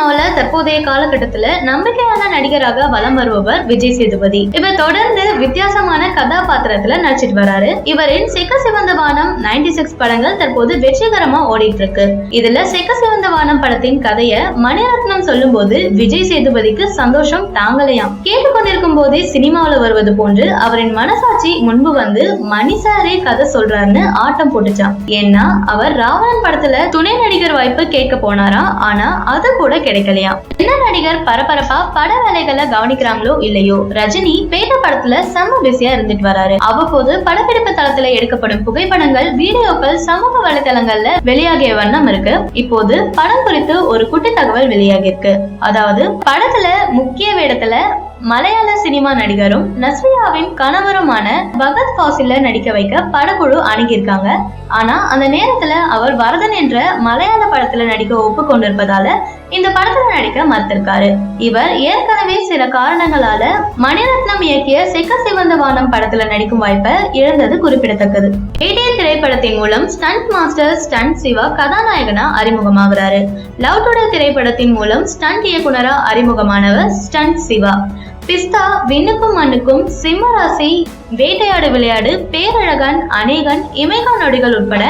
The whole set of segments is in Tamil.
சினிமாவில தற்போதைய காலகட்டத்துல நம்பிக்கையான நடிகராக வலம் வருபவர் விஜய் சேதுபதி. இவர் தொடர்ந்து வித்தியாசமான கதாபாத்திரத்துல நடிச்சிட்டு வராரு. இவரின் செக்க சிவந்த வானம் 96 படங்கள் தற்போது வெற்றிகரமா ஓடிட்டு இருக்கு. இதுல செக்க சிவந்த வானம் படத்தின் கதைய மணிரத்னம் சொல்லும் போது விஜய் சேதுபதிக்கு சந்தோஷம் தாங்கலையாம். கேட்டுக்கொண்டிருக்கும் போதே சினிமாவில வருவது போன்று அவரின் மனசாட்சி முன்பு வந்து மணிசாரே கதை சொல்றாருன்னு ஆட்டம் போட்டுச்சான். ஏன்னா அவர் ராவணன் படத்துல துணை நடிகர் வாய்ப்பு கேட்க போனாரா, ஆனா அது கூட கிடைக்கலையா. என்ன நடிகர் பரபரப்பா பட வேலைகளை கவனிக்கிறாங்களோ இல்லையோ, ரஜினி பேட்ட படத்துல செம்ம பிஸியா இருந்துட்டு வராரு. அவ்வப்போது படப்பிடிப்பு தளத்துல எடுக்கப்படும் புகைப்படங்கள், வீடியோக்கள் சமூக வலைதளங்கள்ல வெளியாகிய வண்ணம் இருக்கு. இப்போது படம் குறித்து ஒரு குட்டி தகவல் வெளியாகி இருக்கு. அதாவது படத்துல முக்கிய வேடத்துல மலையாள சினிமா நடிகரும் நஸ்ரியாவின் கணவருமான பகத் ஃபாசில நடிக்க வைக்க படக்குழு அணுகியிருக்காங்க. ஆனா அந்த நேரத்துல அவர் வரதன் என்ற மலையாள படத்துல நடிக்க ஒப்புக்கொண்டிருப்பதால இந்த படத்துல நடிக்க மறுத்திருக்காரு. இவர் ஏற்கனவே சில காரணங்களால மணிரத்னம் இயக்கிய செக்க சிவந்த வானம் படத்துல நடிக்கும் வாய்ப்பை இழந்தது குறிப்பிடத்தக்கது. 18 திரைப்படத்தின் மூலம் ஸ்டண்ட் மாஸ்டர் ஸ்டண்ட் சிவா கதாநாயகனா அறிமுகமாகிறாரு. லவ் டுடே திரைப்படத்தின் மூலம் ஸ்டண்ட் இயக்குனரா அறிமுகமானவர் ஸ்டண்ட் சிவா. பிஸ்தா, விண்ணுக்கும் மண்ணுக்கும், சிம்மராசி, வேட்டையாடு விளையாடு, பேரழகன், அநேகன், இமைகா நொடிகள் உட்பட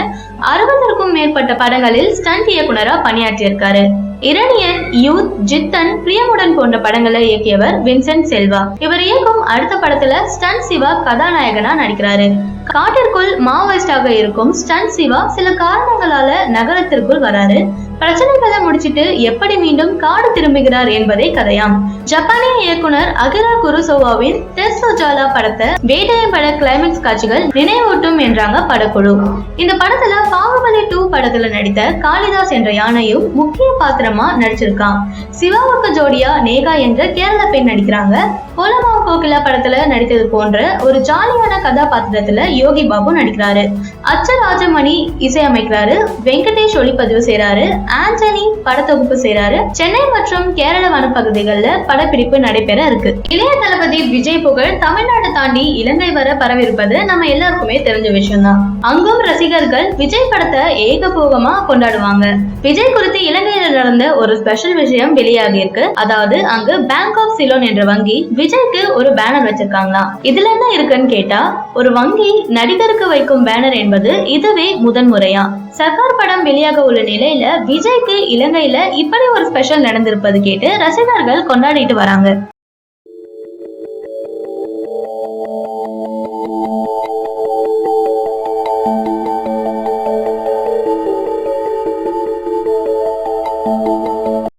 60க்கும் மேற்பட்ட படங்களில் ஸ்டண்ட் இயக்குனரா பணியாற்றியிருக்காரு. இரணியன், யூத், ஜித்தன், பிரியமுடன் போன்ற படங்களை இயக்கியவர் வின்சென்ட் செல்வா. இவர் இயக்கும் அடுத்த படத்துல ஸ்டண்ட் சிவா கதாநாயகனா நடிக்கிறாரு. காட்டிற்குள் மாவோயிஸ்டாக இருக்கும் ஸ்டண்ட் சிவா சில காரணங்களால நகரத்திற்குள் வராரு. பிரச்சனைகளை முடிச்சிட்டு எப்படி மீண்டும் காடு திரும்புகிறார் என்பதே கதையாம். ஜப்பானிய இயக்குனர் அகிரா குரோசவாவின் டெஸ்ஸோஜாலா படத்தை வேட்டையன் பட கிளைமேக்ஸ் காட்சிகள் நினைவூட்டும் என்றாங்க படக்குழு. இந்த படத்துல பாகுபலி 2 படத்துல நடித்த காளிதாஸ் என்ற யானையும் முக்கிய பாத்திரமா நடிச்சிருக்கான். சிவாவுக்கு ஜோடியா நேகா என்ற கேரள பெண் நடிக்கிறாங்க. கோலமாவு கோகிலா படத்துல நடித்தது போன்ற ஒரு ஜாலியான கதாபாத்திரத்துல யோகி பாபு நடிக்கிறாரு. அச்சராஜமணி இசையமைக்கிறாரு. வெங்கடேஷ் ஒளிப்பதிவு செய்யறாரு. ஆண்டனி படத்தொகுப்பு செய்யறாரு. சென்னை மற்றும் கேரள வனப்பகுதிகளில் படப்பிடிப்பு நடைபெற இருக்கு. இளைய தளபதி விஜய் புகழ் தமிழ்நாடு தாண்டி இலங்கை வர பரவிருப்பது நம்ம எல்லாருக்குமே தெரிஞ்ச விஷயம் தான். அங்கும் ரசிகர்கள் விஜய் படத்தை ஏகபோகமா கொண்டாடுவாங்க. விஜய் குறித்து இலங்கையில் நடந்த ஒரு ஸ்பெஷல் விஷயம் வெளியாகி இருக்கு. அதாவது அங்கு பேங்க் ஆஃப் சிலோன் என்ற வங்கி விஜய்க்கு ஒரு பேனர் வச்சிருக்காங்களாம். இதுல என்ன இருக்குன்னு கேட்டா, ஒரு வங்கி நடிகருக்கு வைக்கும் பேனர் என்பது இதுவே முதன்முறையா. சர்க்கார் படம் வெளியாக உள்ள நிலையில விஜய்க்கு இலங்கையில இப்படி ஒரு ஸ்பெஷல் நடந்திருப்பது கேட்டு ரசிகர்கள் கொண்டாடிட்டு வராங்க.